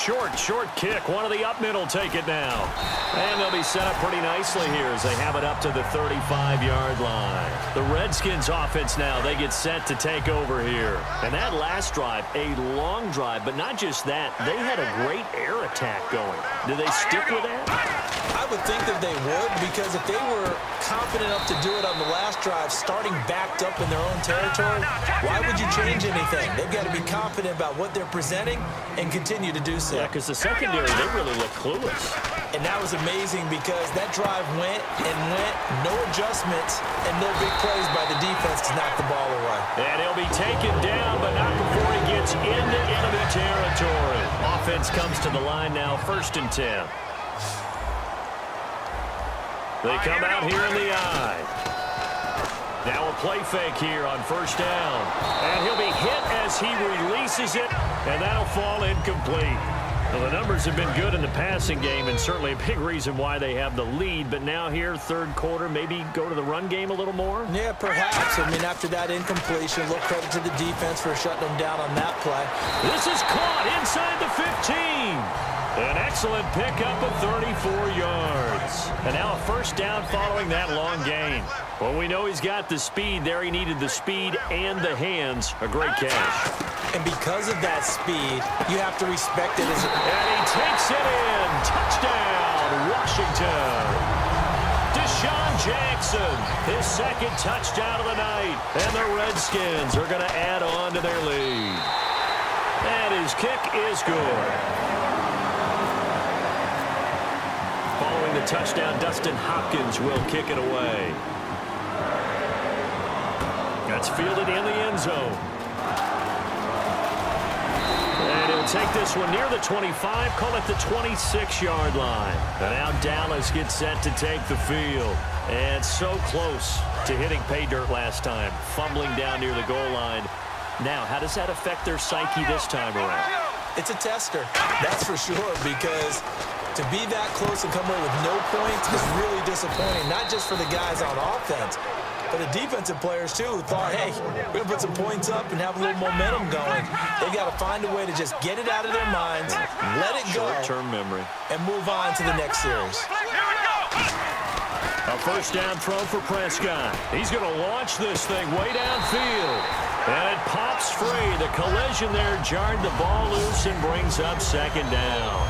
Short kick. One of the up mid will take it now. And they'll be set up pretty nicely here as they have it up to the 35-yard line. The Redskins offense now, they get set to take over here. And that last drive, a long drive, but not just that. They had a great air attack going. Do they stick with that? I would think that they would, because if they were confident enough to do it on the last drive, starting backed up in their own territory, why would you change anything? They've got to be confident about what they're presenting and continue to do so. Yeah, because the secondary, they really look clueless. And that was amazing because that drive went and went, no adjustments, and no big plays by the defense to knock the ball away. And he'll be taken down, but not before he gets into enemy territory. Offense comes to the line now, 1st and 10. They come out here in the eye. Now a play fake here on 1st down. And he'll be hit as he releases it, and that'll fall incomplete. Well, the numbers have been good in the passing game, and certainly a big reason why they have the lead. But now here, 3rd quarter, maybe go to the run game a little more? Yeah, perhaps. I mean, after that incompletion, a little credit to the defense for shutting them down on that play. This is caught inside the 15. An excellent pickup of 34 yards. And now a 1st down following that long gain. Well, we know he's got the speed there. He needed the speed and the hands. A great catch. And because of that speed, you have to respect it. And he takes it in. Touchdown, Washington. Deshaun Jackson, his 2nd touchdown of the night. And the Redskins are going to add on to their lead. And his kick is good. Following the touchdown, Dustin Hopkins will kick it away. That's fielded in the end zone. And he'll take this one near the 25, call it the 26-yard line. And now Dallas gets set to take the field. And so close to hitting pay dirt last time, fumbling down near the goal line. Now, how does that affect their psyche this time around? It's a tester, that's for sure, because to be that close and come away with no points is really disappointing, not just for the guys on offense, but the defensive players, too, who thought, hey, we're going to put some points up and have a little momentum going. They've got to find a way to just get it out of their minds, let it go, short-term memory, and move on to the next series. A 1st down throw for Prescott. He's going to launch this thing way downfield. And it pops free. The collision there jarred the ball loose and brings up 2nd down.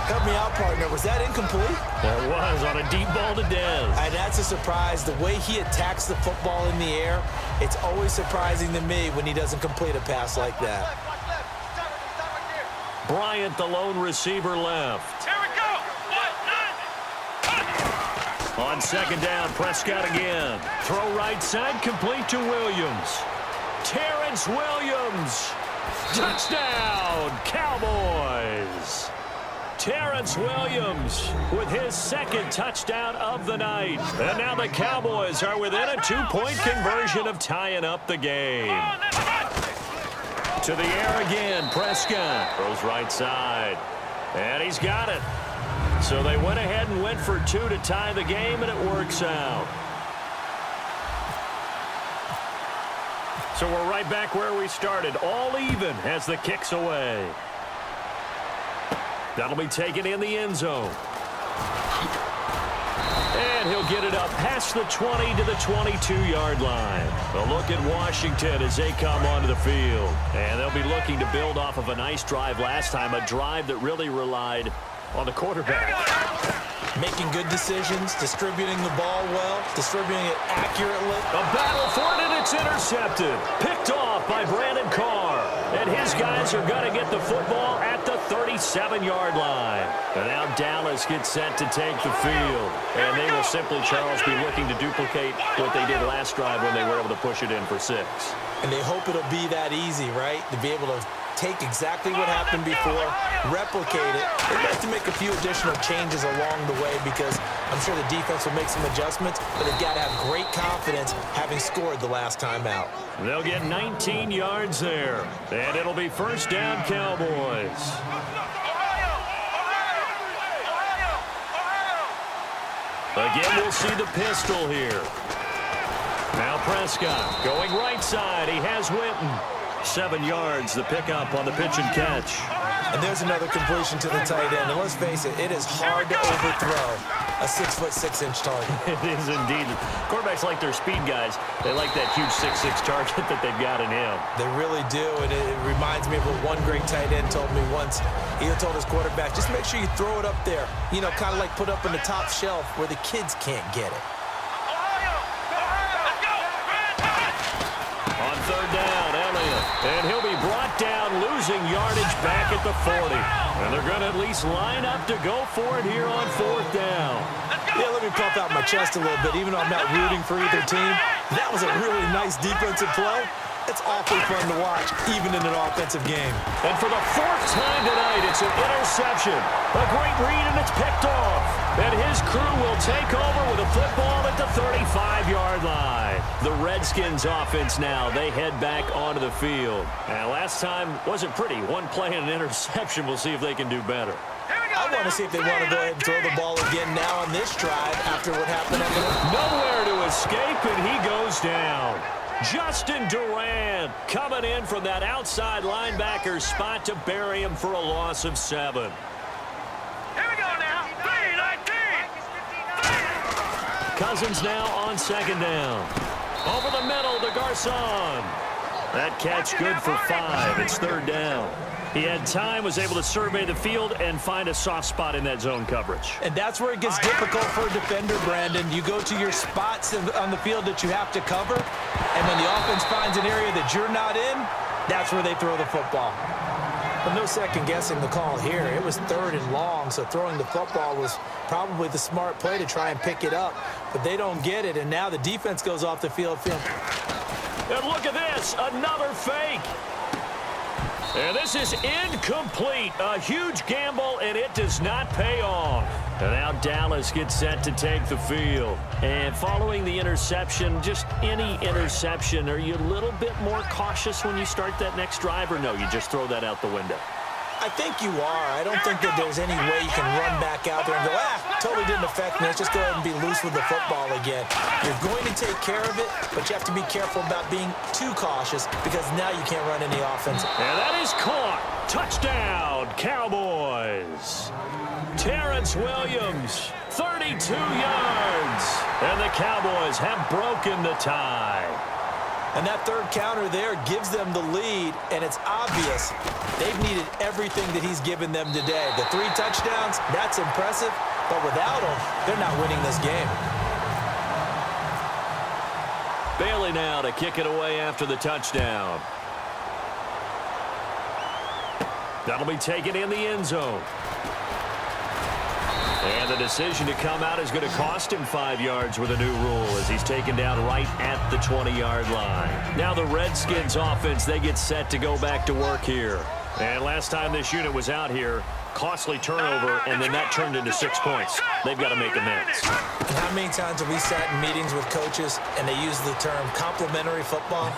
Help me out, partner. Was that incomplete? That was on a deep ball to Dez. And that's a surprise. The way he attacks the football in the air, it's always surprising to me when he doesn't complete a pass like that. Bryant, the lone receiver, left. Here we go. On 2nd down, Prescott again. Throw right side, complete to Williams. Terrence Williams. Touchdown, Cowboys. Terrence Williams with his 2nd touchdown of the night. And now the Cowboys are within a 2-point conversion of tying up the game. To the air again, Prescott throws right side. And he's got it. So they went ahead and went for 2 to tie the game, and it works out. So we're right back where we started, all even as the kick's away. That'll be taken in the end zone. And he'll get it up past the 20 to the 22-yard line. A look at Washington as they come onto the field. And they'll be looking to build off of a nice drive last time, a drive that really relied on the quarterback. Making good decisions, distributing the ball well, distributing it accurately. A battle for it, and it's intercepted. Picked off by Brandon Carr. And his guys are going to get the football at the 37-yard line. And now Dallas gets set to take the field. And they will simply, Charles, be looking to duplicate what they did last drive when they were able to push it in for 6. And they hope it'll be that easy, right? To be able to take exactly what happened before, replicate it. They'd like to make a few additional changes along the way because I'm sure the defense will make some adjustments, but they've got to have great confidence having scored the last time out. They'll get 19 yards there, and it'll be 1st down Cowboys. Again, we'll see the pistol here. Now Prescott going right side. He has Winton. 7 yards, the pickup on the pitch and catch. And there's another completion to the tight end. And let's face it, it is hard to overthrow a 6'6" target. It is indeed. Quarterbacks like their speed guys. They like that huge 6'6" target that they've got in him. They really do, and it reminds me of what one great tight end told me once. He told his quarterback, just make sure you throw it up there. You know, kind of like put up on the top shelf where the kids can't get it. On third down, Elliott. And he'll be brought down, losing yardage back at the 40. And they're going to at least line up to go for it here on fourth down. Yeah, let me pump out my chest a little bit. Even though I'm not rooting for either team, that was a really nice defensive play. It's awfully fun to watch, even in an offensive game. And for the fourth time tonight, it's an interception. A great read, and it's picked off. And his crew will take over with a football at the 35-yard line. The Redskins offense now, they head back onto the field. And last time wasn't pretty. One play and an interception. We'll see if they can do better. I want to see if they want to go ahead and throw the ball again now on this drive after what happened. Nowhere to escape, and he goes down. Justin Durant coming in from that outside linebacker spot to bury him for a loss of 7. Here we go now. 3-19. Cousins now on second down. Over the middle to Garcon. That catch good for 5. It's third down. He had time, was able to survey the field and find a soft spot in that zone coverage. And that's where it gets difficult for a defender, Brandon. You go to your spots on the field that you have to cover, and when the offense finds an area that you're not in, that's where they throw the football. But no second guessing the call here. It was third and long, so throwing the football was probably the smart play to try and pick it up. But they don't get it, and now the defense goes off the field. And look at this, another fake. And this is incomplete. A huge gamble, and it does not pay off. And now Dallas gets set to take the field. And following the interception, just any interception, are you a little bit more cautious when you start that next drive, or no, you just throw that out the window? I think you are. I don't think that there's any way you can run back out there and go, totally didn't affect me. Let's just go ahead and be loose with the football again. You're going to take care of it, but you have to be careful about being too cautious because now you can't run any offense. And that is caught. Touchdown, Cowboys. Terrence Williams, 32 yards. And the Cowboys have broken the tie. And that third counter there gives them the lead, and it's obvious they've needed everything that he's given them today. The 3 touchdowns, that's impressive, but without him, they're not winning this game. Bailey now to kick it away after the touchdown. That'll be taken in the end zone. And the decision to come out is going to cost him 5 yards with a new rule as he's taken down right at the 20-yard line. Now the Redskins offense, they get set to go back to work here. And last time this unit was out here, costly turnover, and then that turned into 6 points. They've got to make amends. And how many times have we sat in meetings with coaches and they use the term complementary football?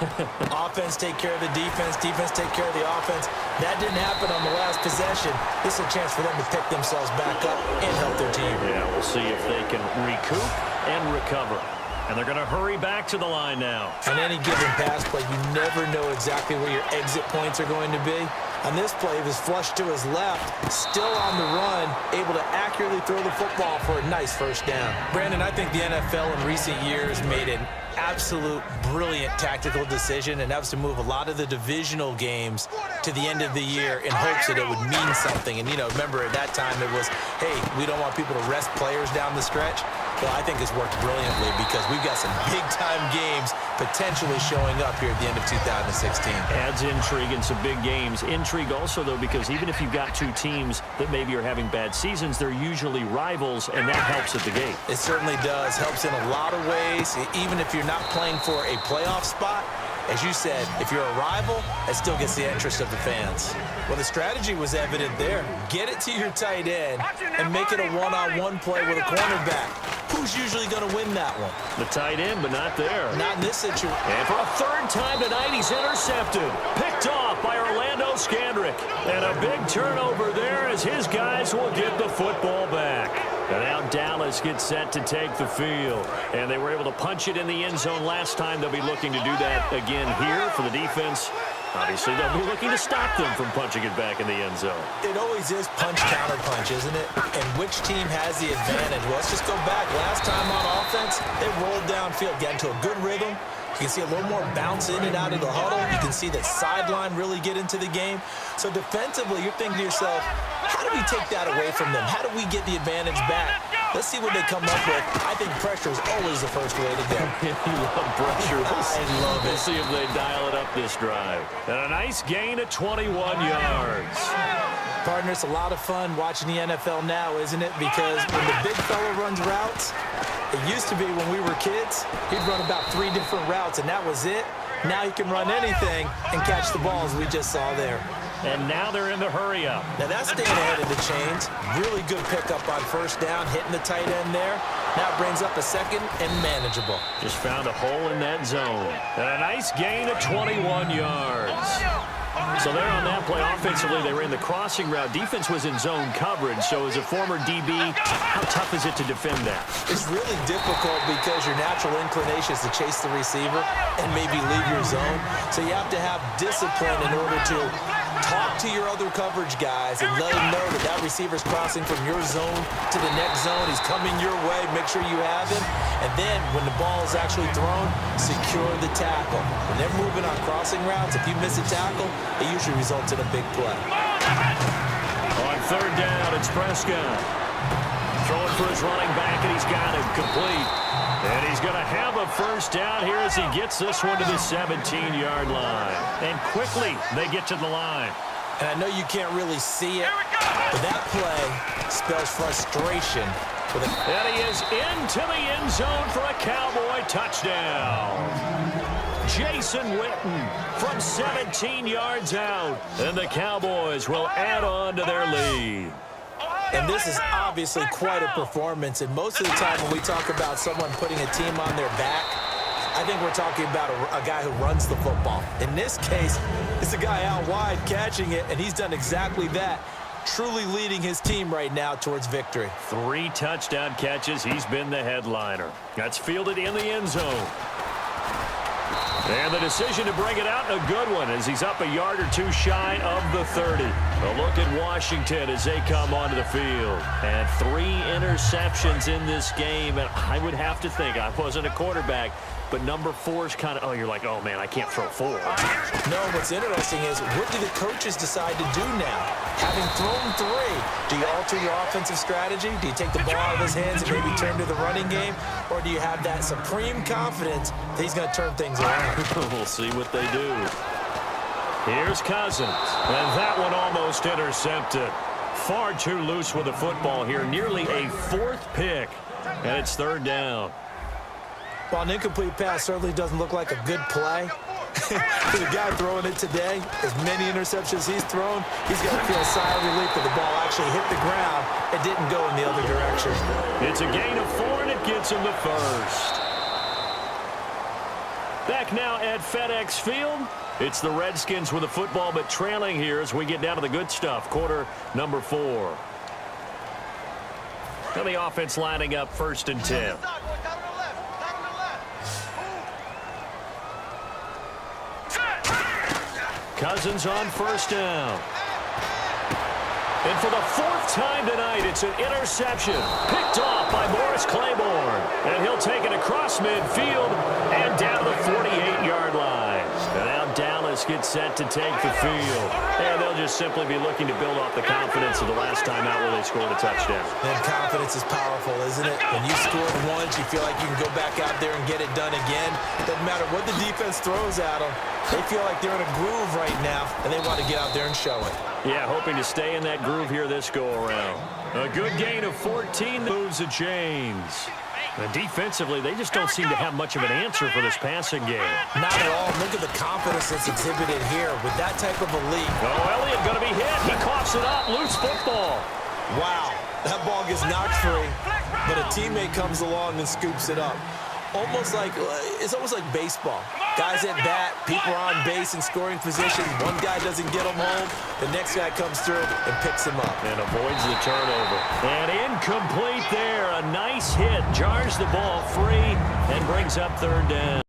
Offense take care of the defense, defense take care of the offense. That didn't happen on the last possession. This is a chance for them to pick themselves back up and help their team. Yeah, we'll see if they can recoup and recover. And they're going to hurry back to the line now. On any given pass play, you never know exactly where your exit points are going to be. On this play, he was flushed to his left, still on the run, able to accurately throw the football for a nice first down. Brandon, I think the NFL in recent years made an absolute brilliant tactical decision, and that was to move a lot of the divisional games to the end of the year in hopes that it would mean something. And, you know, remember at that time it was, hey, we don't want people to rest players down the stretch. Well, I think it's worked brilliantly because we've got some big-time games potentially showing up here at the end of 2016. Adds intrigue in some big games. Intrigue also, though, because even if you've got two teams that maybe are having bad seasons, they're usually rivals, and that helps at the gate. It certainly does. Helps in a lot of ways. Even if you're not playing for a playoff spot, as you said, if you're a rival, it still gets the interest of the fans. Well, the strategy was evident there. Get it to your tight end and make it a one-on-one play with a cornerback. Who's usually going to win that one? The tight end, but not there. Not in this situation. And for a third time tonight, he's intercepted. Picked off by Orlando Scandrick. And a big turnover there as his guys will get the football back. And now Dallas gets set to take the field. And they were able to punch it in the end zone last time. They'll be looking to do that again here for the defense. Obviously, they'll be looking to stop them from punching it back in the end zone. It always is punch-counter-punch, isn't it? And which team has the advantage? Well, let's just go back. Last time on offense, they rolled downfield, got into a good rhythm. You can see a little more bounce in and out of the huddle. You can see that sideline really get into the game. So defensively, you're thinking to yourself, how do we take that away from them? How do we get the advantage back? Let's see what they come up with. I think pressure is always the first way to go. You love pressure. I love it. We'll see if they dial it up this drive. And a nice gain of 21 yards. Partner, it's a lot of fun watching the NFL now, isn't it? Because when the big fella runs routes, it used to be when we were kids, he'd run about 3 different routes, and that was it. Now he can run anything and catch the balls we just saw there. And now they're in the hurry-up. Now that's staying ahead of the chains. Really good pickup on first down, hitting the tight end there. Now it brings up a second and manageable. Just found a hole in that zone. And a nice gain of 21 yards. So there on that play, offensively, they ran the crossing route. Defense was in zone coverage, so as a former DB, how tough is it to defend that? It's really difficult because your natural inclination is to chase the receiver and maybe leave your zone. So you have to have discipline in order to talk to your other coverage guys and let them know that that receiver's crossing from your zone to the next zone. He's coming your way. Make sure you have him. And then when the ball is actually thrown, secure the tackle. When they're moving on crossing routes, if you miss a tackle, it usually results in a big play. On third down, it's Prescott. Throwing for his running back, and he's got him complete. And he's going to have a first down here as he gets this one to the 17-yard line. And quickly, they get to the line. And I know you can't really see it, but that play spells frustration. And he is into the end zone for a Cowboy touchdown. Jason Witten from 17 yards out. And the Cowboys will add on to their lead. And this is obviously quite a performance. And most of the time when we talk about someone putting a team on their back, I think we're talking about a guy who runs the football. In this case, it's a guy out wide catching it, and he's done exactly that, truly leading his team right now towards victory. 3 touchdown catches. He's been the headliner. That's fielded in the end zone. And the decision to bring it out, a good one, as he's up a yard or 2 shy of the 30. A look at Washington as they come onto the field. And 3 interceptions in this game. And I would have to think, I wasn't a quarterback, but number 4 is kind of, you're like, oh, man, I can't throw 4. No, what's interesting is, what do the coaches decide to do now? Having thrown 3, do you alter your offensive strategy? Do you take the ball out of his hands and maybe turn to the running game? Or do you have that supreme confidence that he's going to turn things around? We'll see what they do. Here's Cousins. And that one almost intercepted. Far too loose with the football here. Nearly a 4th pick. And it's 3rd down. Well, an incomplete pass certainly doesn't look like a good play. For the guy throwing it today, as many interceptions he's thrown, he's got to feel a sigh of relief that the ball actually hit the ground and didn't go in the other direction. It's a gain of 4, and it gets him the first. Back now at FedEx Field. It's the Redskins with the football, but trailing here as we get down to the good stuff. Quarter number 4. Now the offense lining up 1st and 10. Cousins on 1st down. And for the 4th time tonight, it's an interception. Picked off by Morris Claiborne. And he'll take it across midfield and down the 48-yard line. And now Dallas gets set to take the field. And they'll just simply be looking to build off the confidence of the last time out where they scored a touchdown. And confidence is powerful, isn't it? When you scored once, you feel like you can go back out there and get it done again. Doesn't matter what the defense throws at them. They feel like they're in a groove right now, and they want to get out there and show it. Yeah, hoping to stay in that groove here this go-around. A good gain of 14 moves the chains. And defensively, they just don't seem to have much of an answer for this passing game. Not at all. Look at the confidence that's exhibited here with that type of a lead. Oh, Elliott going to be hit. He coughs it up. Loose football. Wow. That ball gets knocked free, but a teammate comes along and scoops it up. It's almost like baseball. Guys at bat, people are on base in scoring position. One guy doesn't get him home. The next guy comes through and picks him up. And avoids the turnover. And incomplete there. A nice hit. Jars the ball free and brings up 3rd down.